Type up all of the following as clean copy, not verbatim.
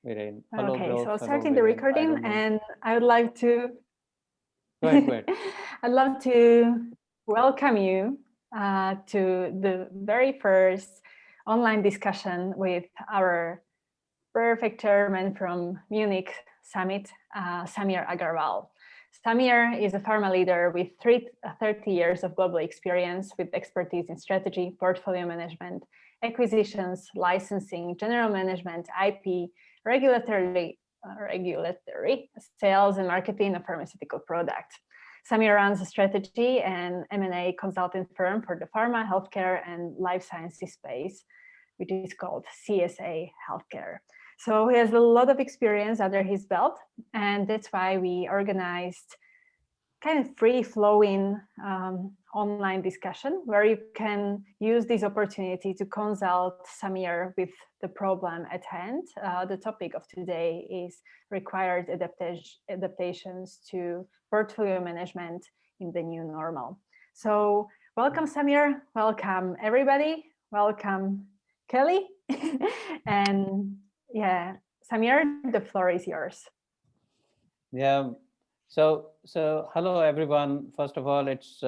Viren. Hello, Okay, Jose. so Hello, starting the Viren. I recording, don't know. and I would like to, Go ahead, go ahead. I'd love to welcome you to the very first online discussion with our perfect chairman from Munich Summit, Samir Agarwal. Samir is a pharma leader with 30 years of global experience with expertise in strategy, portfolio management, acquisitions, licensing, general management, IP, regulatory, regulatory sales and marketing of pharmaceutical products. Samir runs a strategy and M&A consulting firm for the pharma, healthcare, and life sciences space, which is called CSA Healthcare. So he has a lot of experience under his belt, and that's why we organized kind of free-flowing online discussion where you can use this opportunity to consult Samir with the problem at hand. The topic of today is required adaptations to portfolio management in the new normal. So welcome, Samir. Welcome, everybody. Welcome, Kelly. And yeah, Samir, the floor is yours. Yeah. So hello everyone. First of all, it's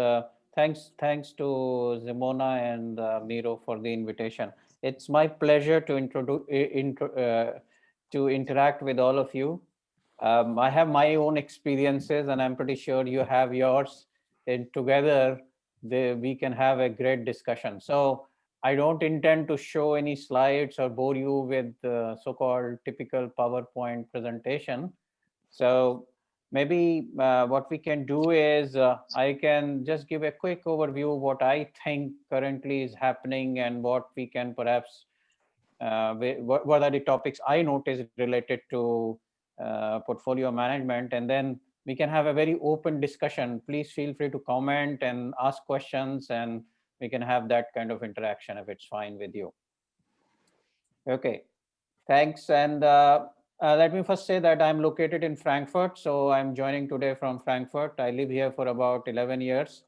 thanks to Zimona and Miro for the invitation. It's my pleasure to to interact with all of you. I have my own experiences, and I'm pretty sure you have yours. And together, we can have a great discussion. So I don't intend to show any slides or bore you with the so-called typical PowerPoint presentation. So maybe what we can do is I can just give a quick overview of what I think currently is happening and what we can perhaps, what are the topics I noticed related to portfolio management, and then we can have a very open discussion. Please feel free to comment and ask questions, and we can have that kind of interaction if it's fine with you. Okay. Thanks. And let me first say that I'm located in Frankfurt. So I'm joining today from Frankfurt. I live here for about 11 years.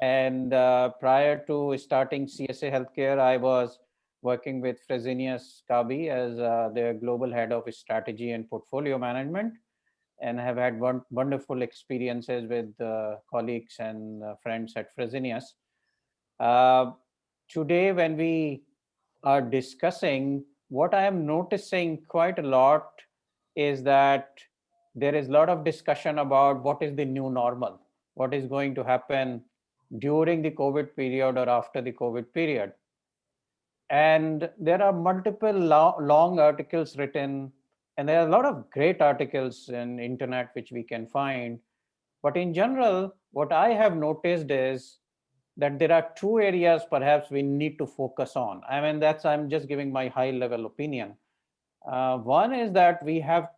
And prior to starting CSA Healthcare, I was working with Fresenius Kabi as their global head of strategy and portfolio management, and have had wonderful experiences with colleagues and friends at Fresenius. Uh, Today, when we are discussing, what I am noticing quite a lot is that there is a lot of discussion about what is the new normal, what is going to happen during the COVID period or after the COVID period. And there are multiple long articles written, and there are a lot of great articles in internet which we can find. But in general, what I have noticed is that there are two areas perhaps we need to focus on. I mean, I'm just giving my high level opinion. One is that we have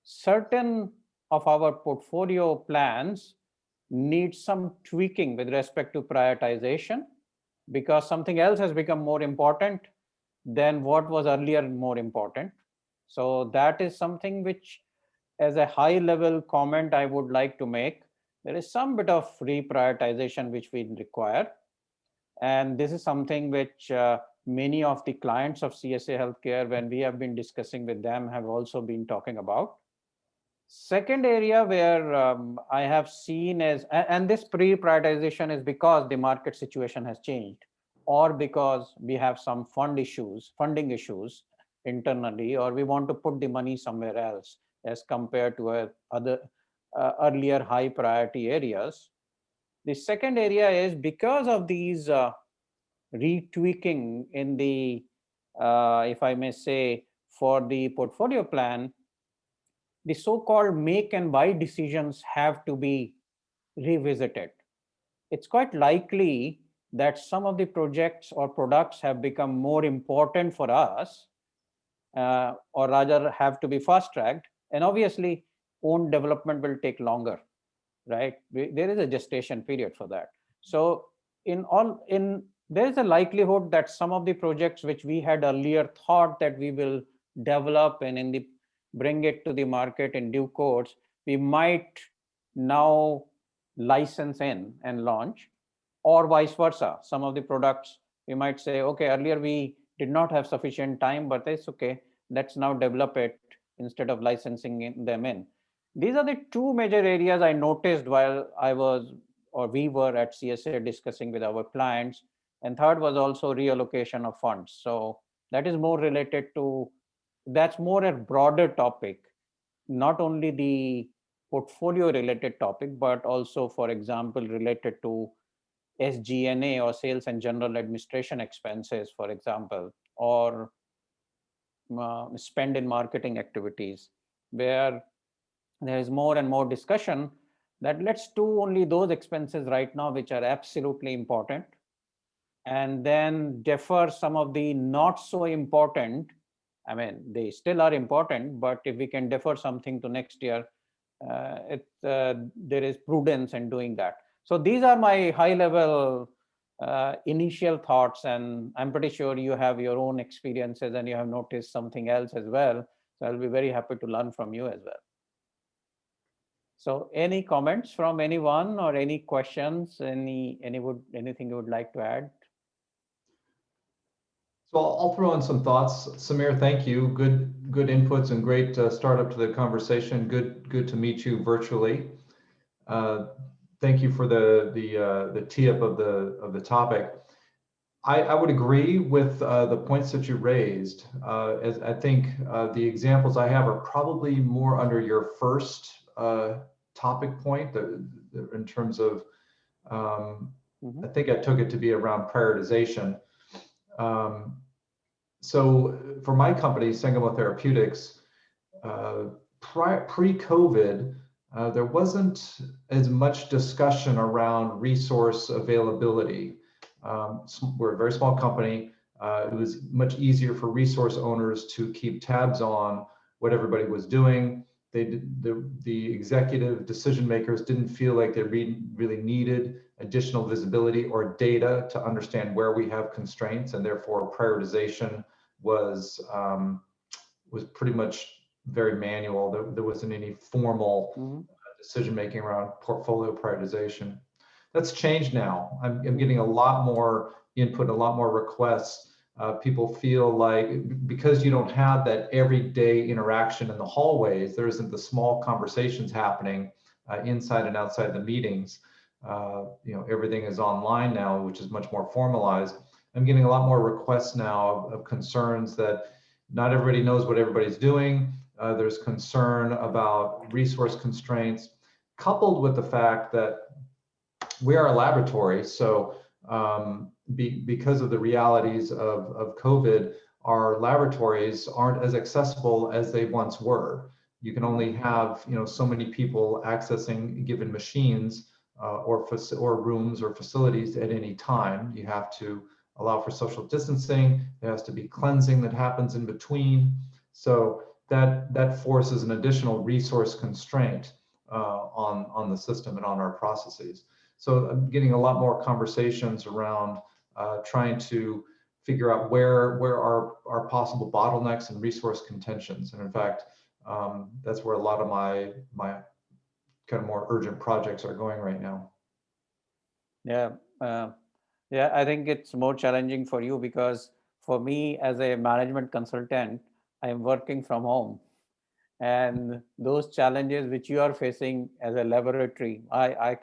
certain of our portfolio plans need some tweaking with respect to prioritization, because something else has become more important than what was earlier more important. So that is something which, as a high level comment, I would like to make. There is some bit of reprioritization which we require. And this is something which many of the clients of CSA Healthcare, when we have been discussing with them, have also been talking about. Second area where I have seen is, and this pre-prioritization is because the market situation has changed, or because we have some funding issues internally, or we want to put the money somewhere else as compared to other earlier high priority areas. The second area is because of these retweaking in the, if I may say, for the portfolio plan, the so-called make and buy decisions have to be revisited. It's quite likely that some of the projects or products have become more important for us, or rather have to be fast-tracked. And obviously, own development will take longer, right? There is a gestation period for that. So there is a likelihood that some of the projects which we had earlier thought that we will develop and bring it to the market in due course, we might now license in and launch, or vice versa. Some of the products we might say, okay, earlier we did not have sufficient time, but it's okay, let's now develop it instead of licensing them in. These are the two major areas I noticed while we were at CSA discussing with our clients. And third was also reallocation of funds. So that is more related to, that's more a broader topic, not only the portfolio related topic, but also, for example, related to SG&A or sales and general administration expenses, for example, or spend in marketing activities, where there is more and more discussion that let's do only those expenses right now which are absolutely important, and then defer some of the not so important. I mean, they still are important, but if we can defer something to next year, there is prudence in doing that. So these are my high level initial thoughts, and I'm pretty sure you have your own experiences and you have noticed something else as well. So I'll be very happy to learn from you as well. So any comments from anyone or any questions, anything you would like to add? So I'll throw in some thoughts. Samir, thank you. Good inputs and great startup to the conversation. Good to meet you virtually. Thank you for the tee up of the topic. I would agree with the points that you raised. As I think the examples I have are probably more under your first topic point, in terms of, I think I took it to be around prioritization. So for my company, Sangamo Therapeutics, pre-COVID, there wasn't as much discussion around resource availability. We're a very small company. It was much easier for resource owners to keep tabs on what everybody was doing. The executive decision makers didn't feel like they really needed additional visibility or data to understand where we have constraints, and therefore prioritization was pretty much very manual. There wasn't any formal decision making around portfolio prioritization. That's changed now. I'm getting a lot more input, a lot more requests. People feel like because you don't have that everyday interaction in the hallways, there isn't the small conversations happening inside and outside the meetings. Everything is online now, which is much more formalized. I'm getting a lot more requests now of concerns that not everybody knows what everybody's doing. There's concern about resource constraints, coupled with the fact that we are a laboratory. So because of the realities of COVID, our laboratories aren't as accessible as they once were. You can only have so many people accessing given machines or rooms or facilities at any time. You have to allow for social distancing. There has to be cleansing that happens in between. So that forces an additional resource constraint on the system and on our processes. So I'm getting a lot more conversations around trying to figure out where are possible bottlenecks and resource contentions. And in fact, that's where a lot of my kind of more urgent projects are going right now. Yeah, I think it's more challenging for you, because for me as a management consultant, I'm working from home. And those challenges which you are facing as a laboratory, I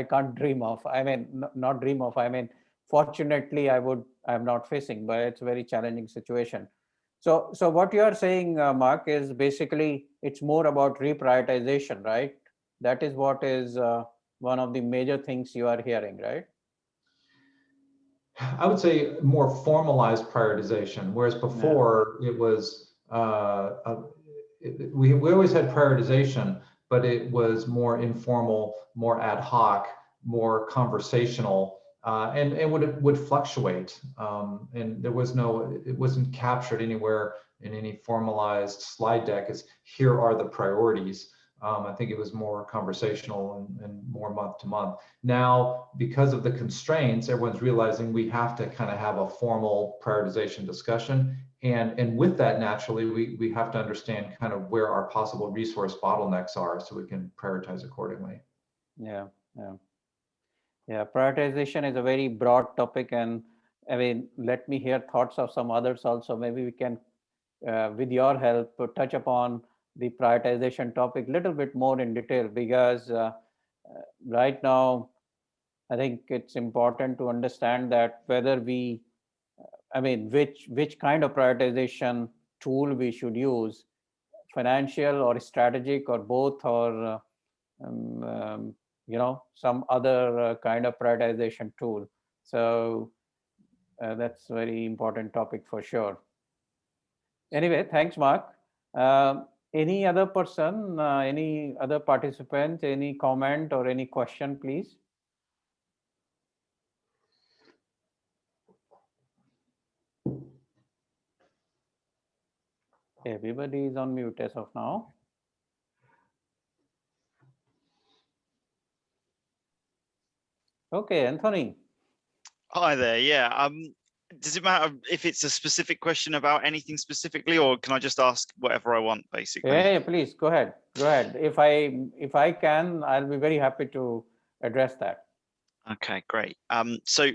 can't dream of. I mean, not dream of. I mean, fortunately, I'm not facing, but it's a very challenging situation. So what you are saying, Mark, is basically it's more about reprioritization, right? That is what is one of the major things you are hearing, right? I would say more formalized prioritization, whereas before it was we always had prioritization, but it was more informal, more ad hoc, more conversational, and would fluctuate. And it wasn't captured anywhere in any formalized slide deck as here are the priorities. I think it was more conversational and more month to month. Now, because of the constraints, everyone's realizing we have to kind of have a formal prioritization discussion. And with that, naturally, we have to understand kind of where our possible resource bottlenecks are so we can prioritize accordingly. Yeah. Prioritization is a very broad topic, and I mean, let me hear thoughts of some others also. Maybe we can, with your help, touch upon the prioritization topic a little bit more in detail, because right now, I think it's important to understand that whether we, which kind of prioritization tool we should use, financial or strategic or both, or um, um, some other kind of prioritization tool. So that's a very important topic for sure. Anyway, thanks, Mark. Any other person, any other participant, any comment or any question, please? Everybody is on mute as of now. Okay, Anthony. Hi there. Yeah. Does it matter if it's a specific question about anything specifically, or can I just ask whatever I want, basically? Yeah, please go ahead. Go ahead. If I can, I'll be very happy to address that. Okay, great. So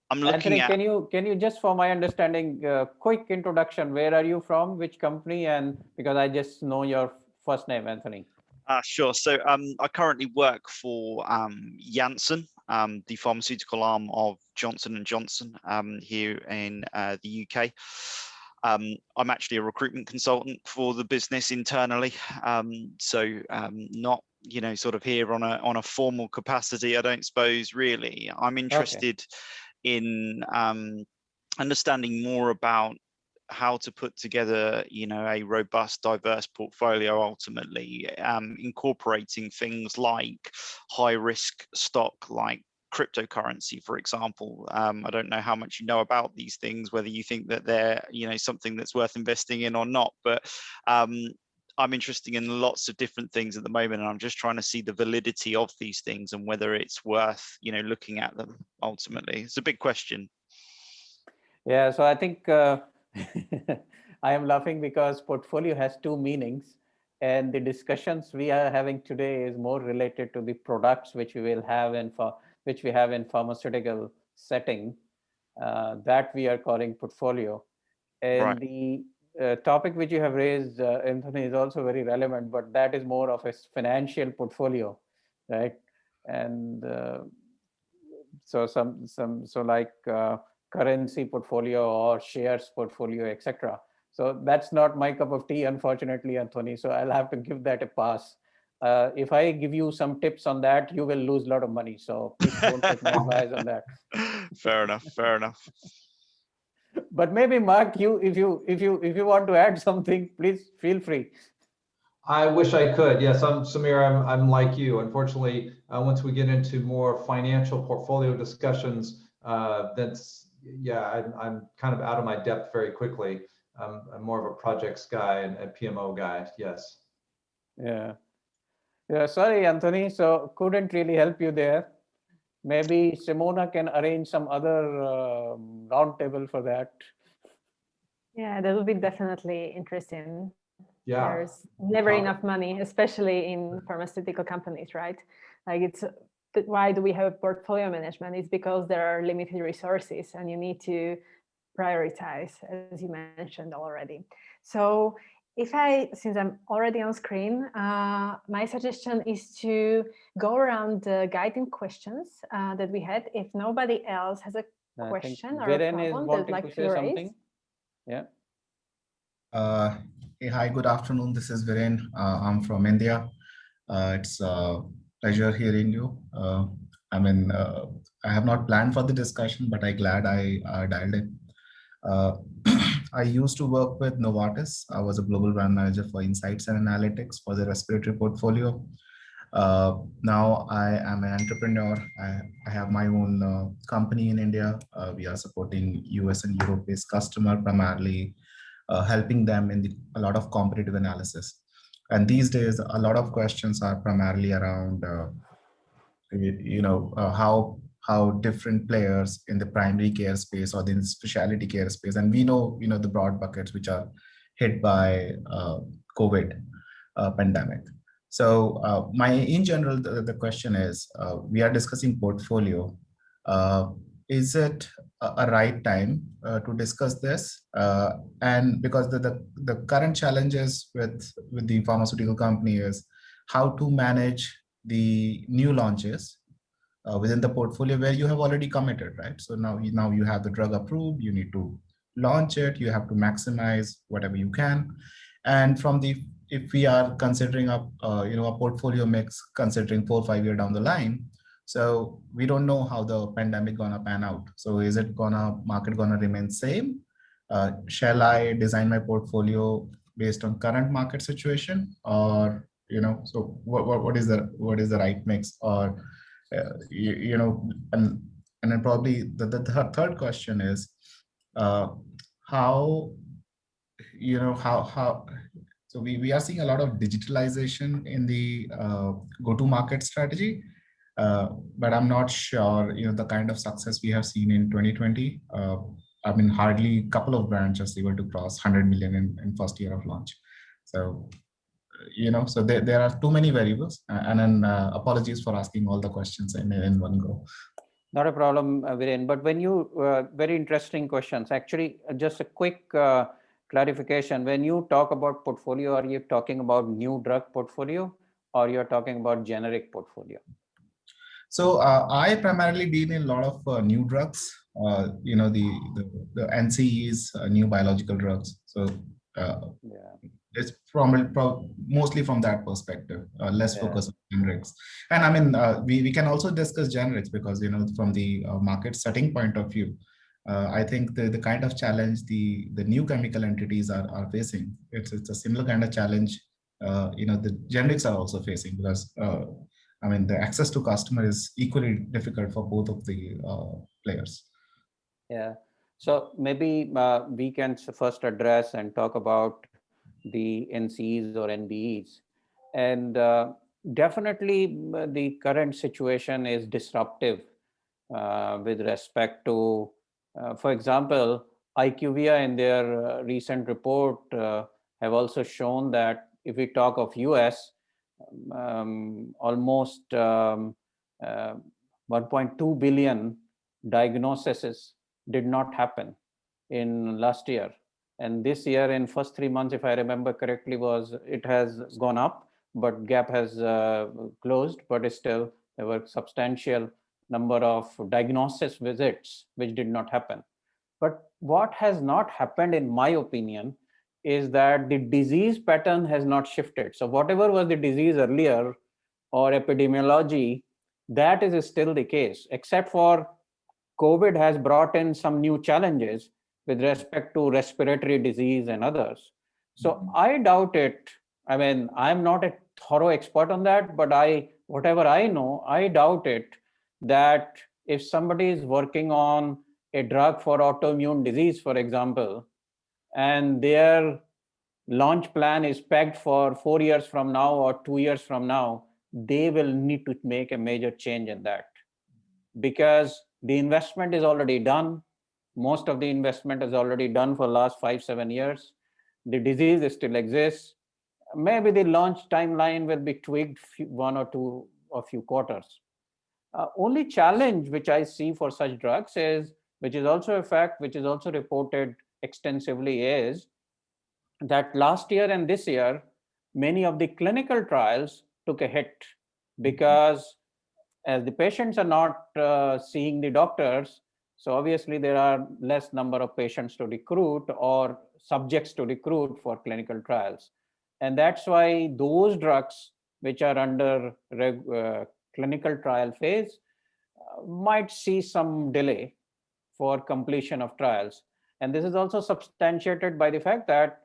I'm looking Anthony, at. can you just, for my understanding, quick introduction? Where are you from? Which company? And because I just know your first name, Anthony. Sure. So I currently work for Janssen, the pharmaceutical arm of Johnson & Johnson here in the UK. I'm actually a recruitment consultant for the business internally. So not, sort of here on a formal capacity, I don't suppose, really. I'm interested in understanding more about how to put together, a robust, diverse portfolio, ultimately incorporating things like high risk stock, like cryptocurrency, for example. I don't know how much you know about these things, whether you think that they're, something that's worth investing in or not, but I'm interested in lots of different things at the moment, and I'm just trying to see the validity of these things and whether it's worth, looking at them ultimately. It's a big question. Yeah, so I think I am laughing because portfolio has two meanings, and the discussions we are having today is more related to the products which we will have which we have in pharmaceutical setting, that we are calling portfolio. And Right. the topic which you have raised, Anthony, is also very relevant, but that is more of a financial portfolio, right? And so like currency portfolio or shares portfolio, etc. So that's not my cup of tea, unfortunately, Anthony. So I'll have to give that a pass. If I give you some tips on that, you will lose a lot of money. So please don't take my advice on that. Fair enough. Fair enough. But maybe Mark, if you want to add something, please feel free. I wish I could. Yes, Samir. I'm like you. Unfortunately, once we get into more financial portfolio discussions, I'm kind of out of my depth very quickly. I'm more of a projects guy and a PMO guy. Yes. Yeah. Sorry, Anthony. So couldn't really help you there. Maybe Simona can arrange some other roundtable for that. Yeah, that would be definitely interesting. Yeah. There's never enough money, especially in pharmaceutical companies, right? Like why do we have portfolio management? It's because there are limited resources and you need to prioritize, as you mentioned already. So since I'm already on screen, my suggestion is to go around the guiding questions that we had. If nobody else has a question or a problem they'd like to raise. Yeah. Hey, hi, good afternoon. This is Viren. I'm from India. It's a pleasure hearing you. I have not planned for the discussion, but I'm glad I dialed in. I used to work with Novartis. I was a global brand manager for insights and analytics for the respiratory portfolio. Now I am an entrepreneur. I have my own company in India. We are supporting US and Europe-based customer, primarily helping them in a lot of competitive analysis. And these days, a lot of questions are primarily around, how different players in the primary care space or the specialty care space, and we know, the broad buckets which are hit by COVID pandemic. So in general, the question is, we are discussing portfolio. Is it a right time to discuss this, and because the current challenges with the pharmaceutical company is how to manage the new launches within the portfolio where you have already committed, right? So now you have the drug approved, you need to launch it, you have to maximize whatever you can. And from the, if we are considering a portfolio mix, considering 4 or 5 year down the line, so we don't know how the pandemic gonna pan out. So is it market gonna remain same? Shall I design my portfolio based on current market situation, or so what is the right mix, or and then probably the third question is how how so we are seeing a lot of digitalization in the go-to-market strategy, but I'm not sure the kind of success we have seen in 2020. I mean, hardly a couple of brands just able to cross 100 million in first year of launch. So so there are too many variables, and then apologies for asking all the questions in one go. Not a problem, Viren. But when you, very interesting questions. Actually, just a quick clarification. When you talk about portfolio, are you talking about new drug portfolio, or you're talking about generic portfolio? So I primarily deal in a lot of new drugs, the NCEs, new biological drugs. So it's mostly from that perspective, less focus on generics. And I mean, we can also discuss generics because, from the market setting point of view, I think the kind of challenge the new chemical entities are facing, it's a similar kind of challenge, the generics are also facing, because I mean, the access to customer is equally difficult for both of the players. Yeah. So maybe we can first address and talk about the NCEs or NBEs. And definitely the current situation is disruptive with respect to, for example, IQVIA in their recent report have also shown that if we talk of US, almost 1.2 billion diagnoses did not happen in last year. And this year in first 3 months, if I remember correctly, it has gone up, but gap has closed, but still there were substantial number of diagnosis visits which did not happen. But what has not happened, in my opinion, is that the disease pattern has not shifted. So whatever was the disease earlier or epidemiology, that is still the case, except for COVID has brought in some new challenges with respect to respiratory disease and others. So I doubt it. I mean, I'm not a thorough expert on that, but whatever I know, I doubt it that if somebody is working on a drug for autoimmune disease, for example, and their launch plan is pegged for 4 years from now or 2 years from now, they will need to make a major change in that, because the investment is already done. Most of the investment is already done for last 5-7 years. The disease still exists. Maybe the launch timeline will be tweaked 1 or 2 or few quarters. Only challenge which I see for such drugs is, which is also a fact, which is also reported extensively, is that last year and this year, many of the clinical trials took a hit because as the patients are not seeing the doctors, so obviously there are less number of patients to recruit or subjects to recruit for clinical trials. And that's why those drugs which are under clinical trial phase might see some delay for completion of trials. And this is also substantiated by the fact that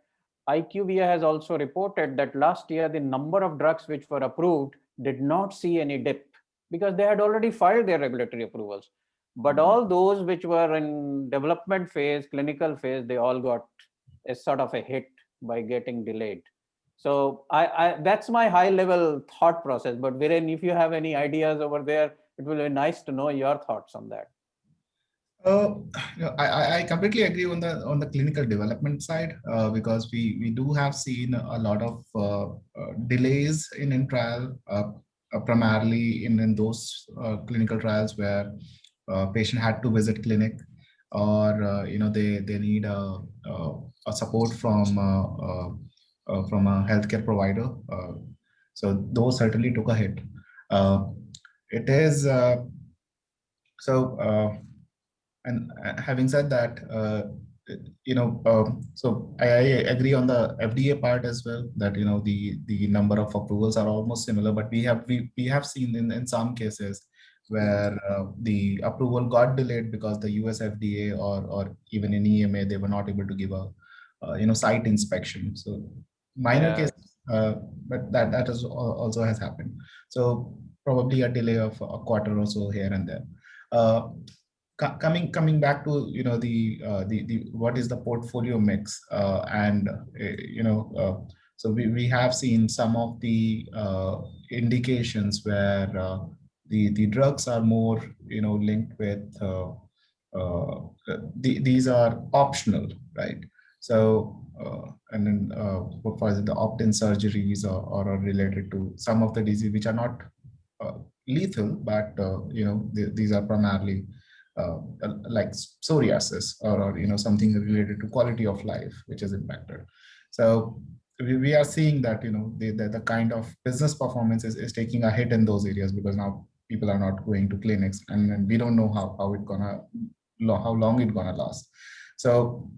IQVIA has also reported that last year the number of drugs which were approved did not see any dip because they had already filed their regulatory approvals. But all those which were in development phase, clinical phase, they all got a sort of a hit by getting delayed. So that's my high level thought process. But Viren, if you have any ideas over there, it will be nice to know your thoughts on that. I completely agree on the clinical development side, because we do have seen a lot of delays in trial, primarily in those clinical trials where patient had to visit clinic. or they need a support from a healthcare provider. So those certainly took a hit. It is so. And having said that, so I agree on the FDA part as well, that the number of approvals are almost similar, but we have seen in some cases where the approval got delayed because the US FDA or even in EMA, they were not able to give a site inspection. So minor Yeah. cases, but that is also has happened. So probably a delay of a quarter or so here and there. Uh, coming back to the what is the portfolio mix, and so we have seen some of the indications where the drugs are more linked with these are optional, right? So and then for example, the opt-in surgeries or are related to some of the disease which are not uh, lethal, but these are primarily like psoriasis or something related to quality of life which is impacted. So we are seeing that the kind of business performance is taking a hit in those areas, because now people are not going to clinics, and we don't know how it gonna how long it gonna last. So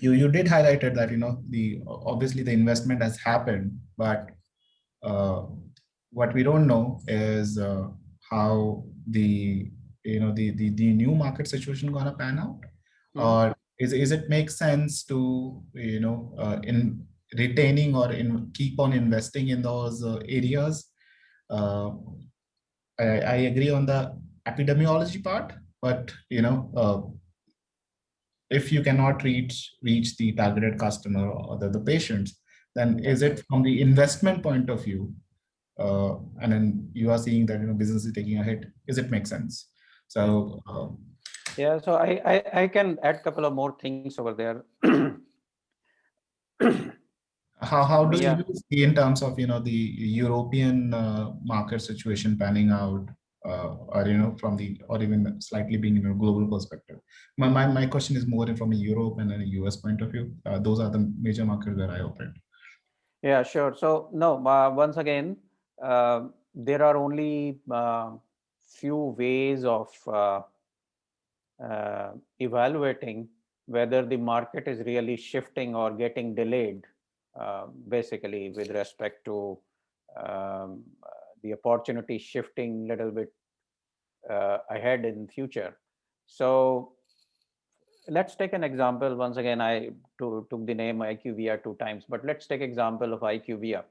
you did highlighted that the obviously the investment has happened, but uh, what we don't know is how the new market situation gonna pan out, or is it make sense to in retaining or in keep on investing in those areas. uh, I agree on the epidemiology part, but if you cannot reach the targeted customer or the patients, then is it from the investment point of view, and then you are seeing that business is taking a hit, does it make sense? So Yeah, so I can add a couple of more things over there. how do Yeah. you see in terms of the European market situation panning out, or from the, or even slightly being in a global perspective? My question is more from a Europe and a US point of view. Those are the major markets where I operate. Yeah, sure. So no, once again, there are only few ways of evaluating whether the market is really shifting or getting delayed, basically with respect to the opportunity shifting little bit ahead in future. So let's take an example. Once again, I took the name IQVIA 2 times, but let's take example of IQVIA.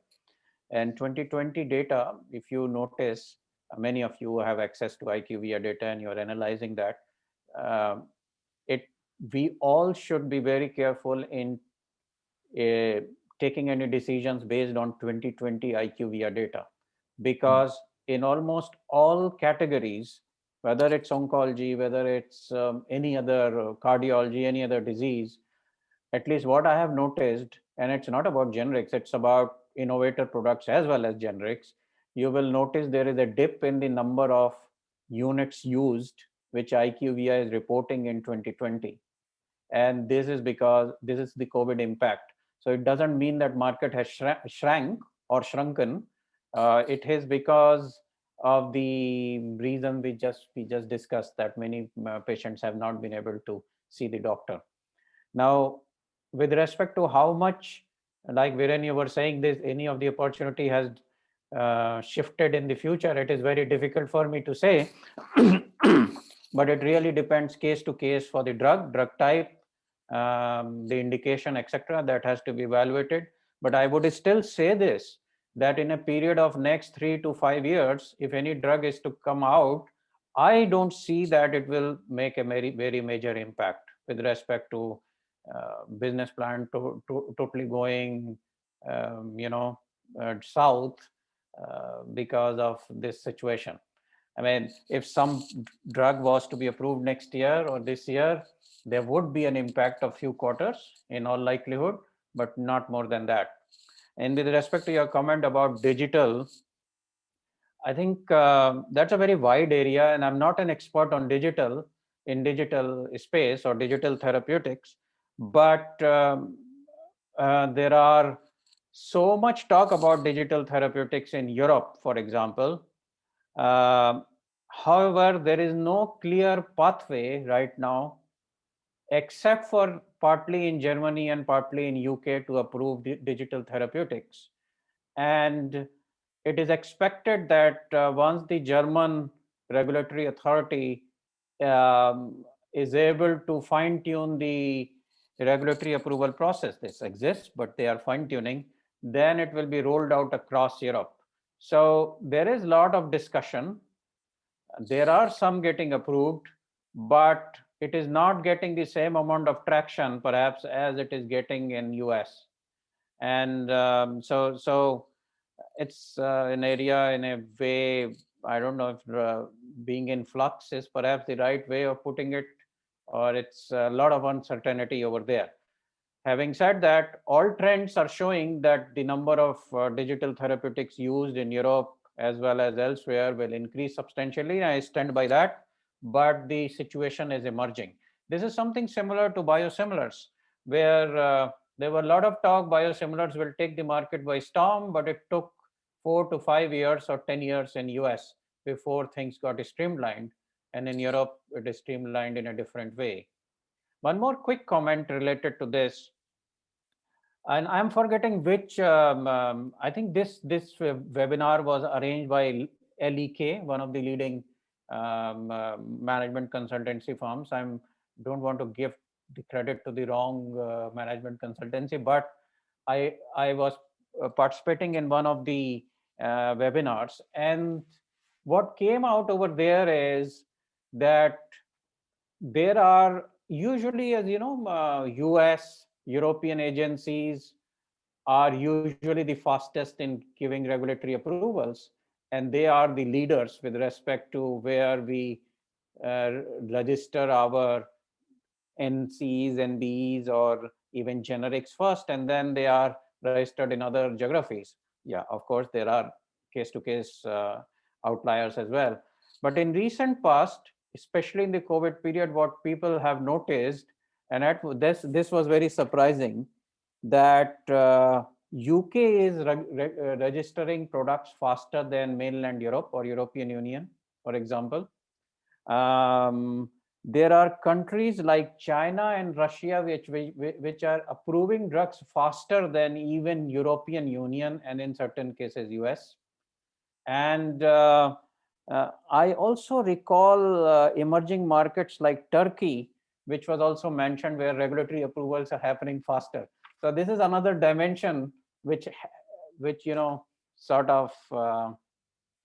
And 2020 data, if you notice, many of you have access to IQVIA data and you're analyzing that. Um, it We all should be very careful in uh, taking any decisions based on 2020 IQVIA data, because in almost all categories, whether it's oncology, whether it's any other cardiology, any other disease, at least what I have noticed, and it's not about generics, it's about innovator products as well as generics, you will notice there is a dip in the number of units used, which IQVIA is reporting in 2020. And this is because this is the COVID impact. So it doesn't mean that market has shrank or shrunken. It is because of the reason we just discussed, that many patients have not been able to see the doctor. Now, with respect to how much, like Viren, you were saying, this any of the opportunity has shifted in the future, it is very difficult for me to say. But it really depends case to case for the drug type, the indication, etc. That has to be evaluated. But I would still say this, that in a period of next 3 to 5 years, if any drug is to come out, I don't see that it will make a very major impact with respect to business plan totally going south because of this situation. I mean, if some drug was to be approved next year or this year, there would be an impact of few quarters in all likelihood, but not more than that. And with respect to your comment about digital, I think that's a very wide area, and I'm not an expert on digital, in digital space or digital therapeutics, but there are so much talk about digital therapeutics in Europe, for example. Um However, there is no clear pathway right now, except for partly in Germany and partly in UK, to approve digital therapeutics. And it is expected that once the German regulatory authority is able to fine tune the regulatory approval process, this exists, but they are fine tuning, then it will be rolled out across Europe. So there is a lot of discussion. There are some getting approved, but it is not getting the same amount of traction perhaps as it is getting in US. And so it's an area, in a way, I don't know if being in flux is perhaps the right way of putting it, or it's a lot of uncertainty over there. Having said that, all trends are showing that the number of digital therapeutics used in Europe as well as elsewhere will increase substantially. I stand by that, but the situation is emerging. This is something similar to biosimilars, where there were a lot of talk biosimilars will take the market by storm, but it took 4 to 5 years or 10 years in US before things got streamlined. And in Europe, it is streamlined in a different way. One more quick comment related to this, and I'm forgetting which. I think this webinar was arranged by LEK, one of the leading management consultancy firms. I don't want to give the credit to the wrong management consultancy, but I was participating in one of the webinars, and what came out over there is that there are usually, as you know, US, European agencies are usually the fastest in giving regulatory approvals, and they are the leaders with respect to where we register our NCs, NBEs, or even generics first, and then they are registered in other geographies. Yeah, of course, there are case-to-case outliers as well. But in recent past, especially in the COVID period, what people have noticed, and this was very surprising, that UK is registering products faster than mainland Europe or European Union, for example. There are countries like China and Russia which are approving drugs faster than even European Union, and in certain cases US. And I also recall emerging markets like Turkey, which was also mentioned, where regulatory approvals are happening faster. So this is another dimension which sort of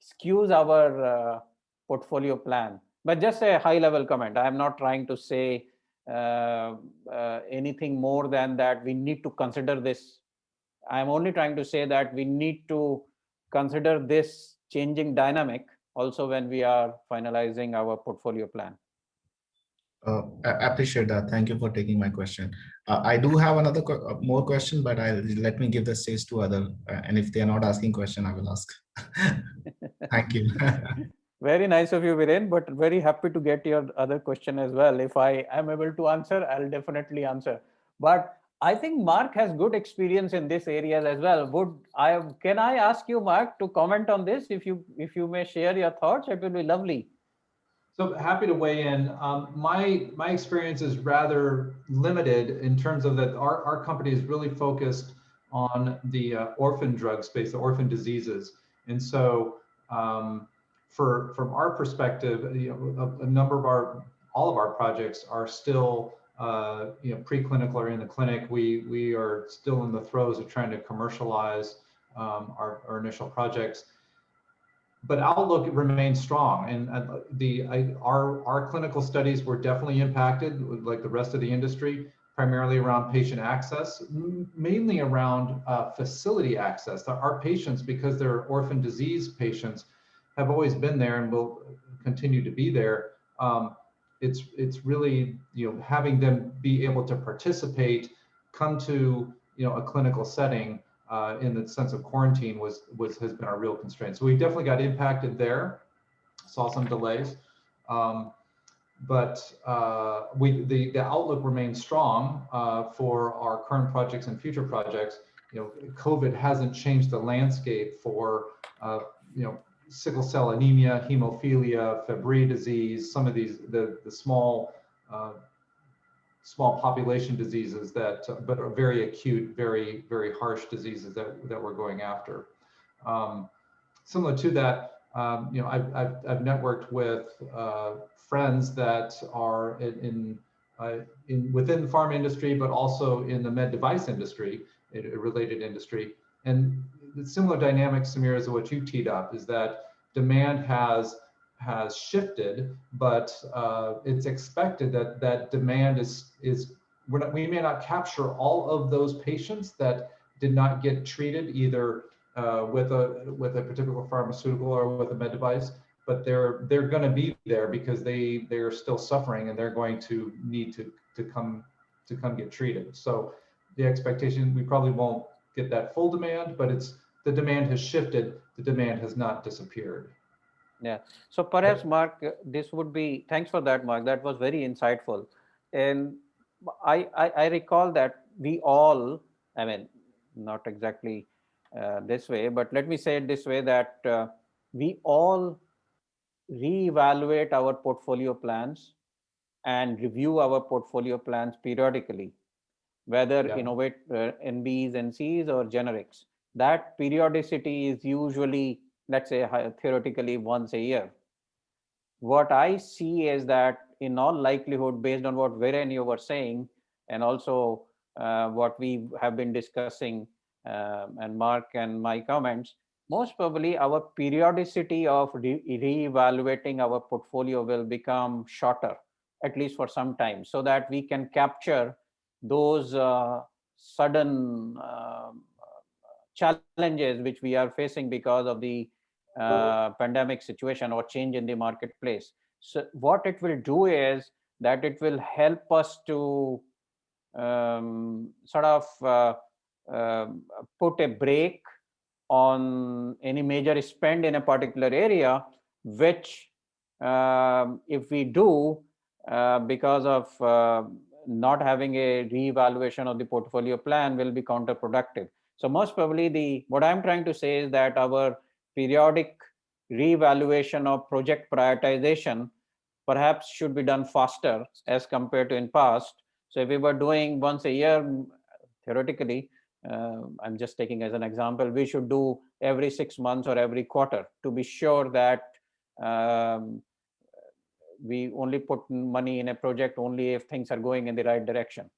skews our portfolio plan. But just a high level comment. I am not trying to say anything more than that we need to consider this. I am only trying to say that we need to consider this changing dynamic also when we are finalizing our portfolio plan. I appreciate that. Thank you for taking my question. I do have another more question, but let me give the stage to other. And if they are not asking question, I will ask. Thank you. Very nice of you, Viren, but very happy to get your other question as well. If I am able to answer, I'll definitely answer. But I think Mark has good experience in this area as well. Can I ask you, Mark, to comment on this? If you may share your thoughts, it will be lovely. So happy to weigh in. My experience is rather limited in terms of that our company is really focused on the orphan drug space, the orphan diseases. And so from our perspective, a number of all of our projects are still preclinical or in the clinic. We are still in the throes of trying to commercialize our initial projects. But outlook remains strong, and our clinical studies were definitely impacted, like the rest of the industry, primarily around patient access, mainly around facility access. Our patients, because they're orphan disease patients, have always been there and will continue to be there. It's really having them be able to participate, come to a clinical setting. In the sense of quarantine has been our real constraint. So we definitely got impacted there, saw some delays. but the outlook remains strong for our current projects and future projects. You know, COVID hasn't changed the landscape for you know, sickle cell anemia, hemophilia, Fabry disease, some of these the small small population diseases that, but are very acute, very harsh diseases that we're going after. Similar to that, you know, I've networked with friends that are in within the pharma industry, but also in the med device industry, a related industry. And the similar dynamics, Samir, is what you teed up, is that demand has shifted, but it's expected that that demand is we may not capture all of those patients that did not get treated either with a particular pharmaceutical or with a med device, but they're going to be there because they're still suffering and they're going to need to come get treated. So the expectation, we probably won't get that full demand, but it's the demand has shifted. The demand has not disappeared. Yeah. So perhaps, Mark, this would be, thanks for that, Mark. That was very insightful. And I recall that we all, I mean, not exactly this way, but let me say it this way, that we all reevaluate our portfolio plans and review our portfolio plans periodically, whether innovate NBs, NCs, or generics. That periodicity is usually, let's say, theoretically once a year. What I see is that in all likelihood, based on what Viren you were saying, and also what we have been discussing, and Mark and my comments, most probably our periodicity of re-evaluating our portfolio will become shorter, at least for some time, so that we can capture those sudden challenges which we are facing because of the pandemic situation or change in the marketplace. So what it will do is that it will help us to sort of put a break on any major spend in a particular area, which if we do because of not having a reevaluation of the portfolio plan, will be counterproductive. So most probably what I'm trying to say is that our periodic reevaluation of project prioritization perhaps should be done faster as compared to in past. So if we were doing once a year, theoretically, I'm just taking as an example, we should do every 6 months or every quarter to be sure that we only put money in a project only if things are going in the right direction.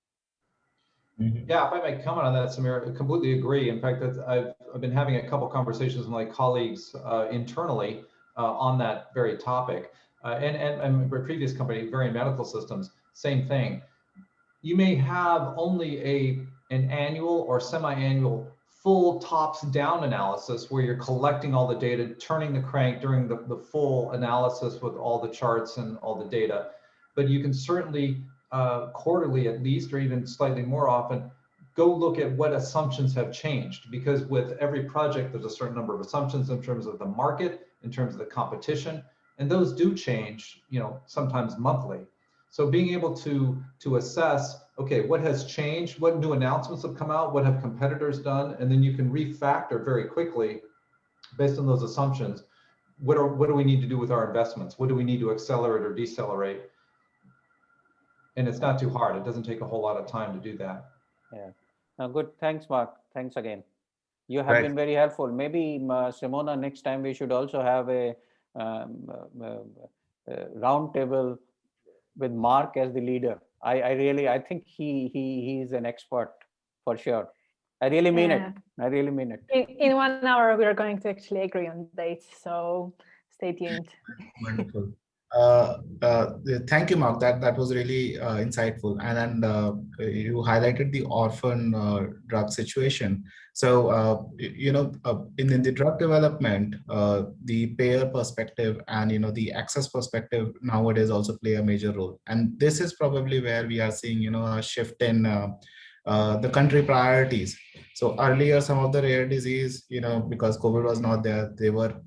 Yeah, if I may comment on that, Samir, I completely agree. In fact, I've been having a couple conversations with my colleagues internally on that very topic. And my previous company, Varian Medical Systems, same thing. You may have only an annual or semi-annual full tops-down analysis where you're collecting all the data, turning the crank during the full analysis with all the charts and all the data. But you can certainly quarterly at least, or even slightly more often, go look at what assumptions have changed, because with every project, there's a certain number of assumptions in terms of the market, in terms of the competition, and those do change, you know, sometimes monthly. So being able to assess, okay, what has changed, what new announcements have come out, what have competitors done, and then you can refactor very quickly based on those assumptions. What do we need to do with our investments? What do we need to accelerate or decelerate? And it's not too hard. It doesn't take a whole lot of time to do that. Yeah. Good. Thanks, Mark. Thanks again. You have been very helpful. Maybe, Simona, next time we should also have a round table with Mark as the leader. I think he's an expert for sure. I really mean it. I really mean it. In 1 hour, we are going to actually agree on dates. So stay tuned. Wonderful. Thank you, Mark. That was really insightful, and you highlighted the orphan drug situation. So in the drug development, the payer perspective and the access perspective nowadays also play a major role. And this is probably where we are seeing a shift in the country priorities. So earlier, some of the rare disease, because COVID was not there, they were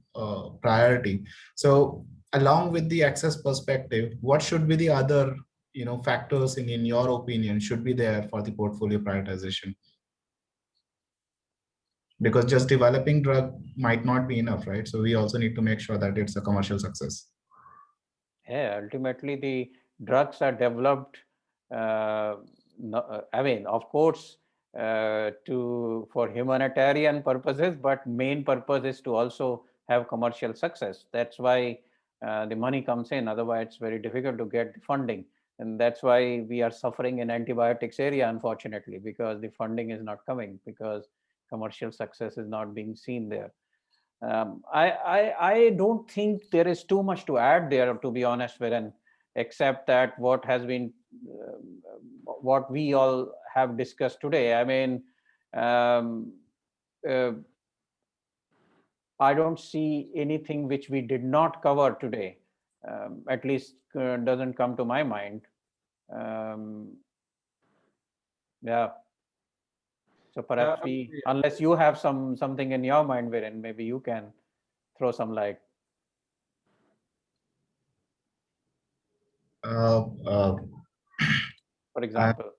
priority. So along with the access perspective, what should be the other factors in your opinion should be there for the portfolio prioritization? Because just developing drug might not be enough, right? So we also need to make sure that it's a commercial success. Yeah, ultimately the drugs are developed, I mean, of course, for humanitarian purposes, but main purpose is to also have commercial success. That's why the money comes in. Otherwise, it's very difficult to get the funding. And that's why we are suffering in antibiotics area, unfortunately, because the funding is not coming, because commercial success is not being seen there. I don't think there is too much to add there, to be honest, Viren, except that what has been, what we all have discussed today. I mean, I don't see anything which we did not cover today, at least doesn't come to my mind. Yeah. So perhaps unless you have something in your mind, Viren, maybe you can throw some light. For example.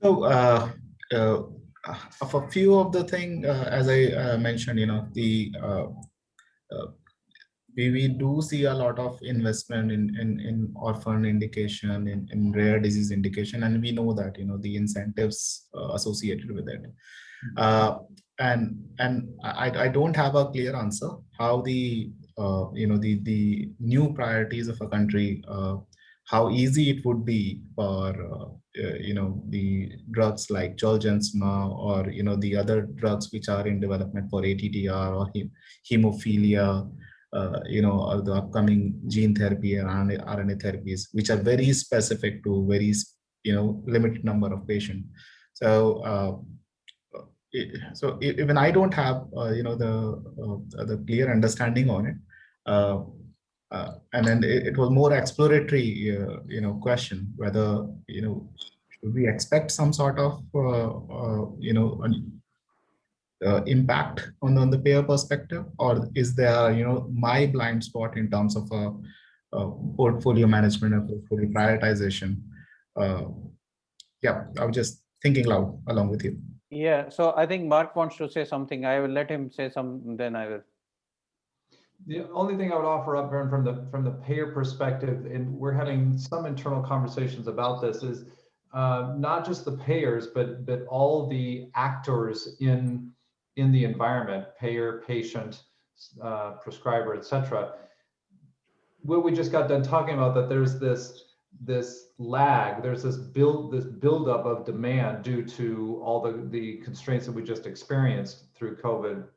Of a few of the thing, as I mentioned, we do see a lot of investment in orphan indication, in rare disease indication, and we know that the incentives associated with it. And I don't have a clear answer how the new priorities of a country, how easy it would be for the drugs like Zolgensma or the other drugs which are in development for ATTR or hemophilia, or the upcoming gene therapy and RNA therapies, which are very specific to very limited number of patients. So even I don't have the clear understanding on it. And then it was more exploratory, question whether should we expect some sort of impact on the payer perspective, or is there my blind spot in terms of portfolio management and portfolio prioritization? Yeah, I was just thinking loud along with you. Yeah, so I think Mark wants to say something. I will let him say something, then I will. The only thing I would offer up, Vern, from the payer perspective, and we're having some internal conversations about this, is not just the payers, but all the actors in the environment, payer, patient, prescriber, etc. What we just got done talking about, that there's this lag, there's this buildup of demand due to all the constraints that we just experienced through COVID.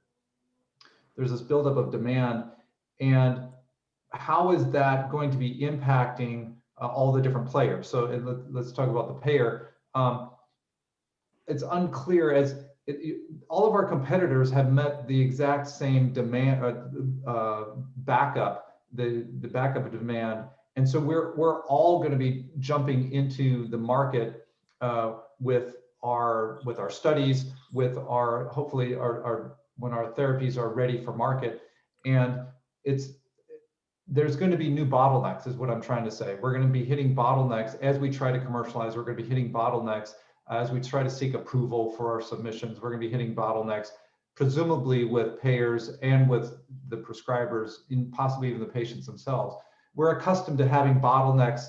There's this buildup of demand, and how is that going to be impacting all the different players? So let's talk about the payer. It's unclear as all of our competitors have met the exact same demand backup, the backup of demand, and so we're all going to be jumping into the market with our studies, with our hopefully our when our therapies are ready for market, and there's going to be new bottlenecks, is what I'm trying to say. We're going to be hitting bottlenecks as we try to commercialize. We're going to be hitting bottlenecks as we try to seek approval for our submissions. We're going to be hitting bottlenecks, presumably with payers and with the prescribers, and possibly even the patients themselves. We're accustomed to having bottlenecks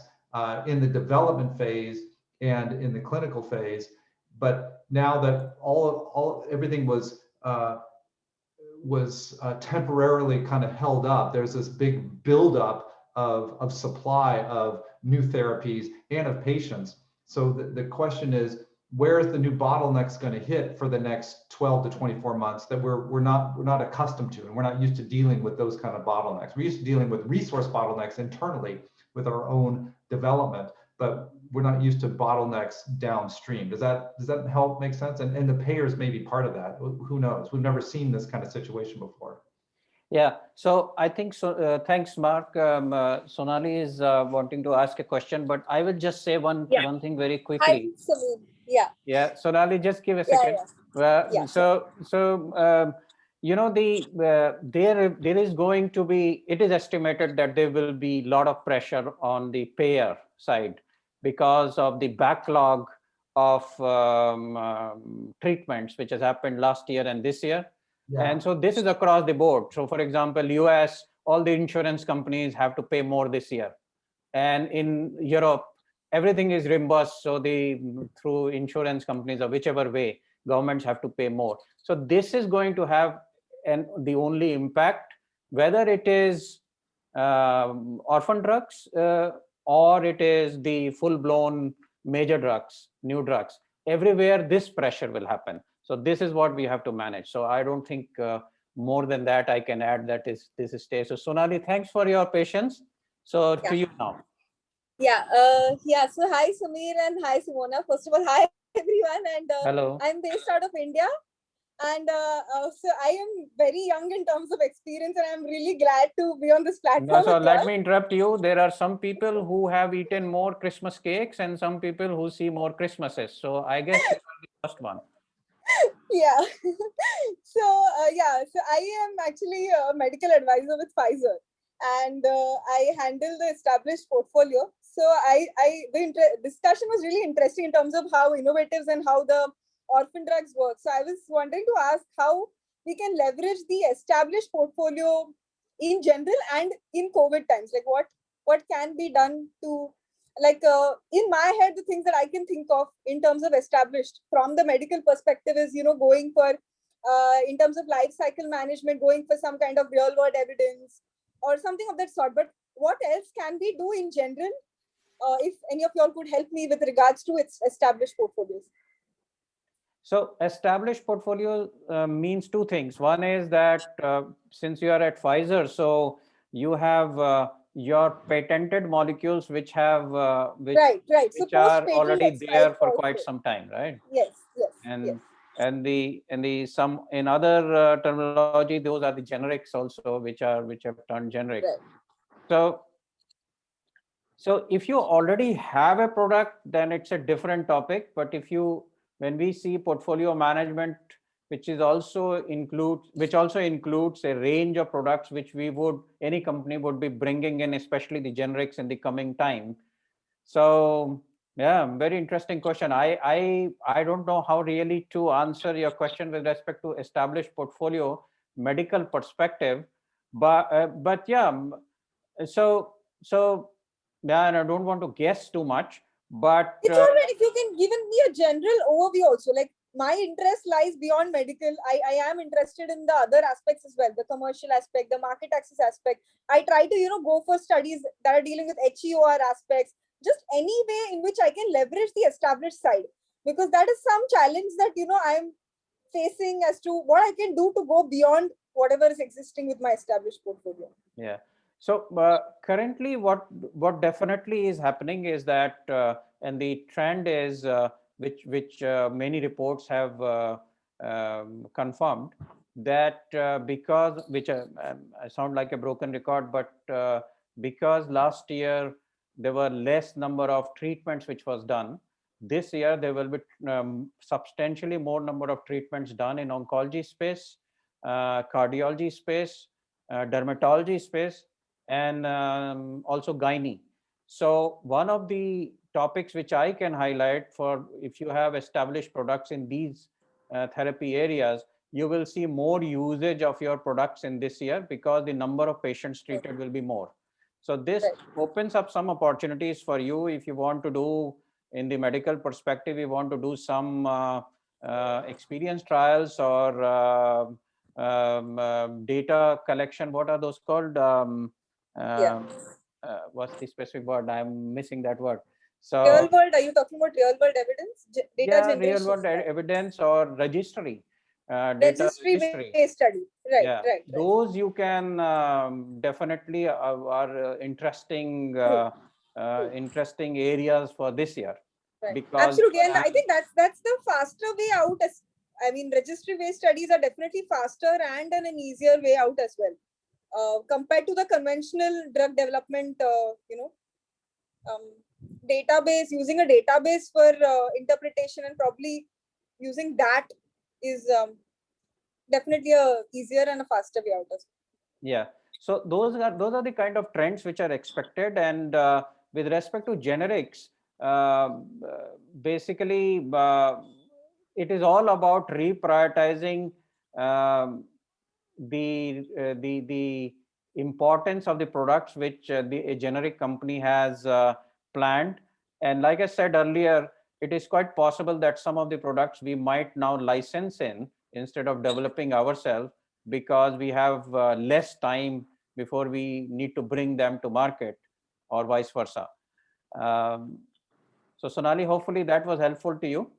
in the development phase and in the clinical phase, but now that everything was temporarily kind of held up, there's this big buildup of supply of new therapies and of patients. So the question is, where is the new bottlenecks going to hit for the next 12 to 24 months that we're not accustomed to, and we're not used to dealing with those kind of bottlenecks. We're used to dealing with resource bottlenecks internally with our own development, but we're not used to bottlenecks downstream. Does that help make sense? And the payers may be part of that. Who knows? We've never seen this kind of situation before. Yeah, so I think so. Thanks, Mark. Sonali is wanting to ask a question, but I will just say one thing very quickly. Yeah. Yeah, Sonali, just give a second. Yeah. So there is going to be, it is estimated that there will be a lot of pressure on the payer side because of the backlog of treatments which has happened last year and this year. And so this is across the board. So for example, US, all the insurance companies have to pay more this year. And in Europe, everything is reimbursed. So through insurance companies or whichever way, governments have to pay more. So this is going to have the only impact, whether it is orphan drugs or it is the full-blown major drugs, new drugs. Everywhere this pressure will happen. So this is what we have to manage. So I don't think more than that I can add. That is, this is stay. So Sonali, thanks for your patience. So to you now. Yeah. So hi Samir and hi Simona. First of all, hi everyone. And hello. I'm based out of India. And so I am very young in terms of experience, and I'm really glad to be on this platform. No, so let me interrupt you. There are some people who have eaten more Christmas cakes and some people who see more Christmases. So I guess you are the first one. Yeah. So I am actually a medical advisor with Pfizer, and I handle the established portfolio. So the discussion was really interesting in terms of how innovatives and how the orphan drugs work. So I was wondering to ask how we can leverage the established portfolio in general and in COVID times. Like what can be done to, like in my head, the things that I can think of in terms of established from the medical perspective is, going for in terms of life cycle management, going for some kind of real world evidence or something of that sort. But what else can we do in general? If any of y'all could help me with regards to its established portfolios. So established portfolio means two things. One is that since you are at Pfizer, so you have your patented molecules which have which So are already there for also quite some time, right? Yes. And the some in other terminology, those are the generics also, which have turned generic. Right. So if you already have a product, then it's a different topic. But when we see portfolio management, which also includes a range of products which any company would be bringing in, especially the generics in the coming time. So yeah, very interesting question. I don't know how really to answer your question with respect to established portfolio medical perspective, but yeah, so yeah, and I don't want to guess too much, but it's all right if you can give me a general overview also. Like my interest lies beyond medical. I am interested in the other aspects as well, the commercial aspect, the market access aspect. I try to go for studies that are dealing with HEOR aspects, just any way in which I can leverage the established side, because that is some challenge that I'm facing as to what I can do to go beyond whatever is existing with my established portfolio. Yeah. So currently, what definitely is happening is that, and the trend is which many reports have confirmed that because I sound like a broken record, but because last year there were less number of treatments which was done, this year there will be substantially more number of treatments done in oncology space, cardiology space, dermatology space, and also gynae. So one of the topics which I can highlight, for if you have established products in these therapy areas, you will see more usage of your products in this year because the number of patients treated will be more. So this opens up some opportunities for you if you want to do, in the medical perspective, you want to do some experience trials or data collection. What are those called? What's the specific word? I'm missing that word. So real world, are you talking about real world evidence? Data generation? Real world evidence or registry. Registry-based study. Right. Those you can definitely are interesting interesting areas for this year. Right. Because absolutely, and I think that's the faster way out. I mean, registry-based studies are definitely faster and an easier way out as well, compared to the conventional drug development. Database, using a database for interpretation, and probably using that is definitely a easier and a faster way out as well. Yeah. So those are the kind of trends which are expected. And with respect to generics, basically it is all about reprioritizing um, the importance of the products which a generic company has planned. And like I said earlier, it is quite possible that some of the products we might now license in instead of developing ourselves, because we have less time before we need to bring them to market, or vice versa. Um, so Sonali, hopefully that was helpful to you.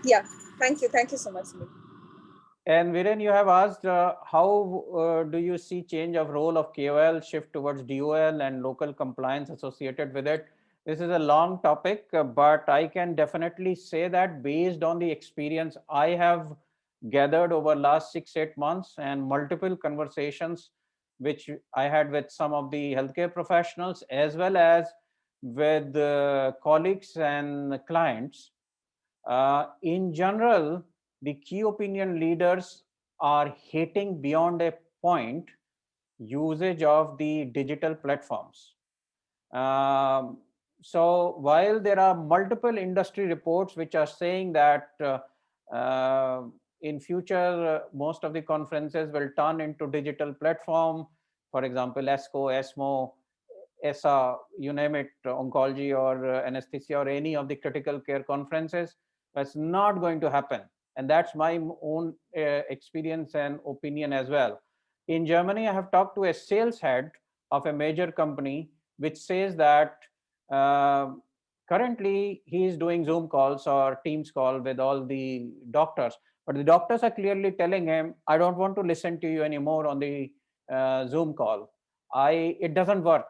Yeah. Thank you so much, Sunil. And Viren, you have asked how do you see change of role of KOL shift towards DOL and local compliance associated with it? This is a long topic, but I can definitely say that based on the experience I have gathered over last 6-8 months and multiple conversations which I had with some of the healthcare professionals as well as with colleagues and clients, in general, the key opinion leaders are hating beyond a point usage of the digital platforms. Um, so while there are multiple industry reports which are saying that in future most of the conferences will turn into digital platform, for example, ESCO, ESMO, ESA, you name it, oncology or anesthesia or any of the critical care conferences, that's not going to happen. And that's my own experience and opinion as well. In Germany, I have talked to a sales head of a major company which says that uh, currently he is doing Zoom calls or Teams call with all the doctors, but the doctors are clearly telling him, I don't want to listen to you anymore on the Zoom call. It doesn't work.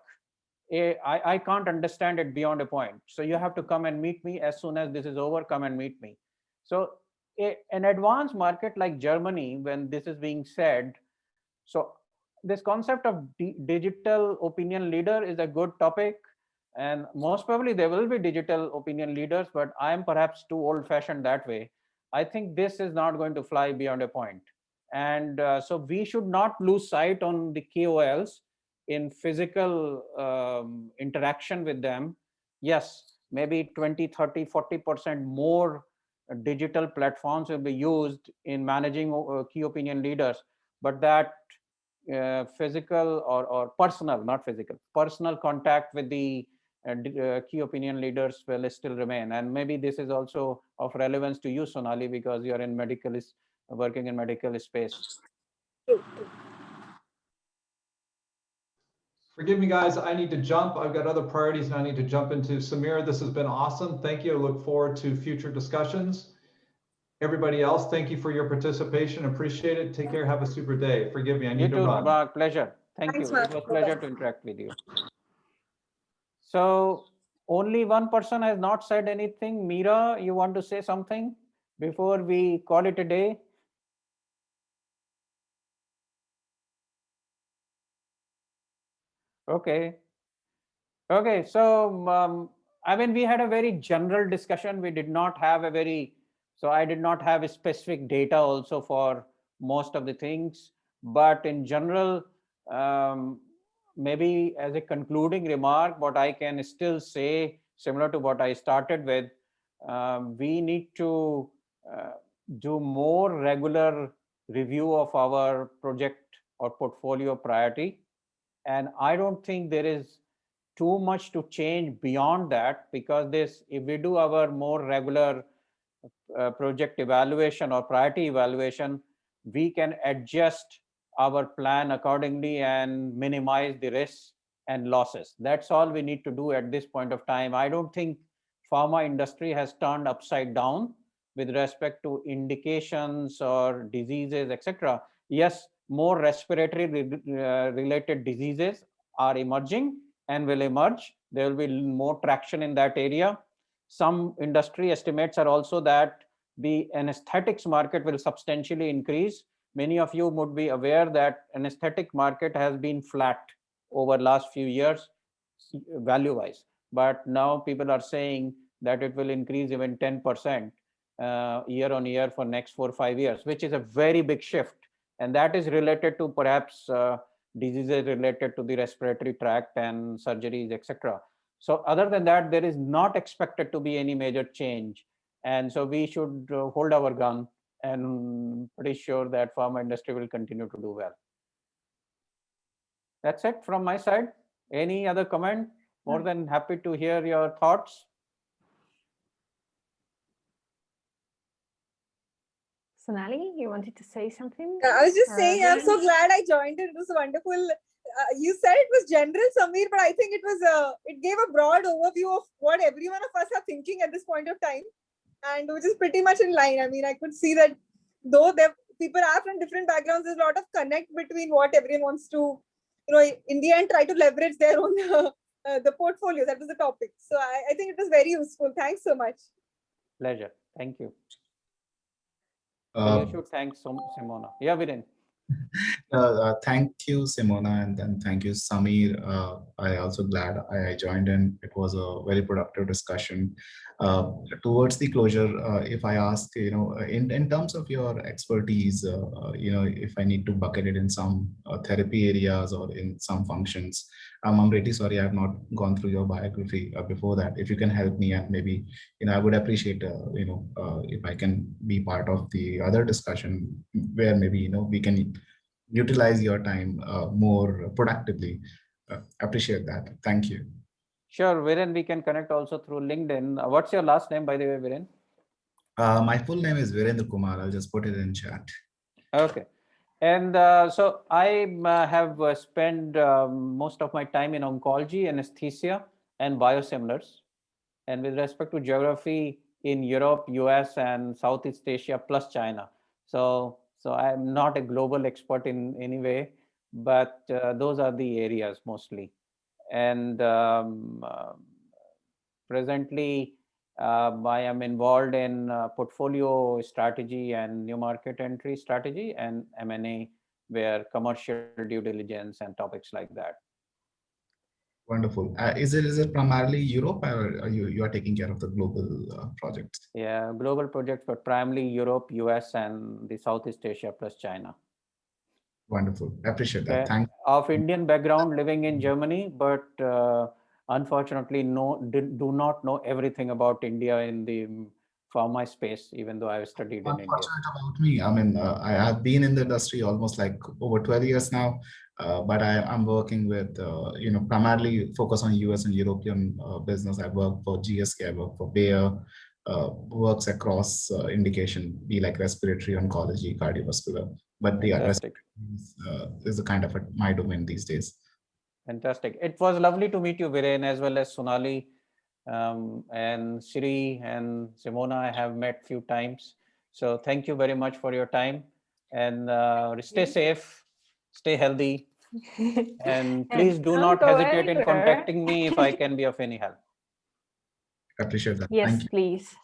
I can't understand it beyond a point. So you have to come and meet me as soon as this is over, come and meet me. So an advanced market like Germany, when this is being said, so this concept of digital opinion leader is a good topic. And most probably there will be digital opinion leaders, but I'm perhaps too old fashioned that way. I think this is not going to fly beyond a point. And so we should not lose sight on the KOLs in physical interaction with them. Yes, maybe 20, 30, 40% more digital platforms will be used in managing key opinion leaders, but that physical or personal, not physical, personal contact with the key opinion leaders will still remain. And maybe this is also of relevance to you, Sonali, because you're in medical, working in medical space. True. Forgive me, guys. I need to jump. I've got other priorities and I need to jump into. Samir, this has been awesome. Thank you. I look forward to future discussions. Everybody else, thank you for your participation. Appreciate it. Take care. Have a super day. Forgive me. I You need to too, run. Mark. Pleasure. Thank Thanks, you. Mark. It was Bye-bye. pleasure to interact with you. So only one person has not said anything. Meera, you want to say something before we call it a day? Okay. Okay. So, I mean, we had a very general discussion. We did not have a very, so I did not have a specific data also for most of the things. But in general, um, maybe as a concluding remark, what I can still say, similar to what I started with, we need to uh, do more regular review of our project or portfolio priority. And I don't think there is too much to change beyond that, because this, if we do our more regular project evaluation or priority evaluation, we can adjust our plan accordingly and minimize the risks and losses. That's all we need to do at this point of time. I don't think pharma industry has turned upside down with respect to indications or diseases, etc. Yes, more respiratory related diseases are emerging and will emerge. There will be more traction in that area. Some industry estimates are also that the anesthetics market will substantially increase. Many of you would be aware that anesthetic market has been flat over last few years value wise, but now people are saying that it will increase even 10% year on year for next 4 or 5 years, which is a very big shift. And that is related to perhaps diseases related to the respiratory tract and surgeries, etc. So other than that, there is not expected to be any major change. And so we should hold our gun, and pretty sure that pharma industry will continue to do well. That's it from my side. Any other comment? More than happy to hear your thoughts. Sonali, you wanted to say something? I was just Or saying, I'm so Viren? glad I joined it. It was wonderful. You said it was general, Samir, but I think it was it gave a broad overview of what every one of us are thinking at this point of time, and which is pretty much in line. I mean, I could see that though people are from different backgrounds, there's a lot of connect between what everyone wants to, in the end, try to leverage their own the portfolio. That was the topic. So I think it was very useful. Thanks so much. Pleasure. Thank you. So Uh, you should thank Simona. Yeah, Viren. Thank you, Simona, and then thank you, Samir. I also glad I joined in. It was a very productive discussion. Towards the closure, if I ask, in terms of your expertise, if I need to bucket it in some therapy areas or in some functions, I'm really sorry I have not gone through your biography before that. If you can help me, and maybe I would appreciate if I can be part of the other discussion where maybe we can utilize your time more productively. Appreciate that. Thank you. Sure, Viren, we can connect also through LinkedIn. What's your last name, by the way, Viren? My full name is Virendra Kumar. I'll just put it in chat. Okay. And so I have spent most of my time in oncology, anesthesia, and biosimilars. And with respect to geography, in Europe, US, and Southeast Asia, plus China. So I'm not a global expert in any way, but those are the areas mostly. And presently, I am involved in portfolio strategy and new market entry strategy and M&A, where commercial due diligence and topics like that. Wonderful. Is it primarily Europe, or are you are taking care of the global projects? Yeah, global projects, but primarily Europe, US, and the Southeast Asia plus China. Wonderful. I appreciate that. Okay. Thank you. Of Indian background, living in Germany, but unfortunately, do not know everything about India in the pharma space, even though I've studied in India. Unfortunate about me. I mean, I have been in the industry almost like over 12 years now, but I'm working with, primarily focus on US and European business. I work for GSK, I work for Bayer, works across indication, be like respiratory, oncology, cardiovascular. But the Fantastic. is a kind of my domain these days. Fantastic. It was lovely to meet you, Viren, as well as Sonali, and Sri and Simona. I have met few times. So thank you very much for your time, and stay safe, stay healthy, and please do don't not go hesitate in anywhere. contacting me if I can be of any help. I appreciate that. Yes, Thank you. please.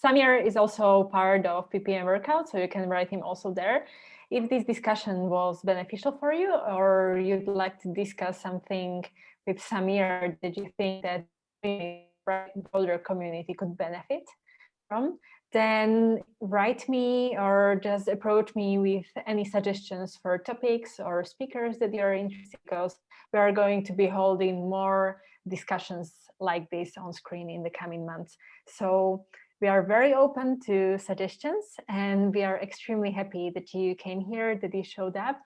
Samir is also part of PPM Workout, so you can write him also there. If this discussion was beneficial for you, or you'd like to discuss something with Samir that you think that the broader community could benefit from, then write me or just approach me with any suggestions for topics or speakers that you're interested in, because we are going to be holding more discussions like this on screen in the coming months. So we are very open to suggestions, and we are extremely happy that you came here, that you showed up,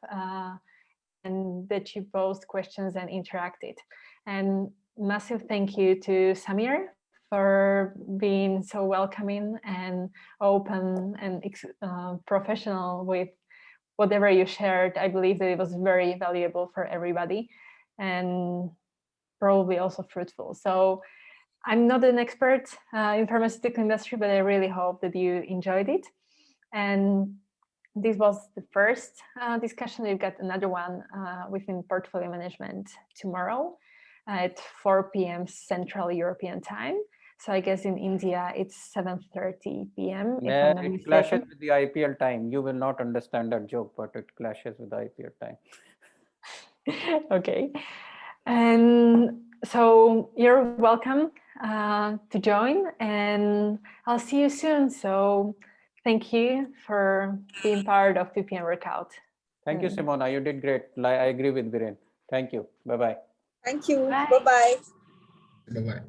and that you posed questions and interacted. And massive thank you to Samir for being so welcoming and open and professional with whatever you shared. I believe that it was very valuable for everybody, and probably also fruitful. So I'm not an expert in pharmaceutical industry, but I really hope that you enjoyed it. And this was the first discussion. We've got another one within portfolio management tomorrow at 4 p.m. Central European time. So I guess in India it's 7:30 p.m. if I'm not It mistaken. clashes with the IPL time. You will not understand that joke, but it clashes with the IPL time. Okay. And so you're welcome to join, and I'll see you soon. So Thank you for being part of PPM Workout. Thank you, Simona. You did great. I agree with Viren. Thank you. Bye-bye. Thank you. Bye. Bye-bye. Bye-bye.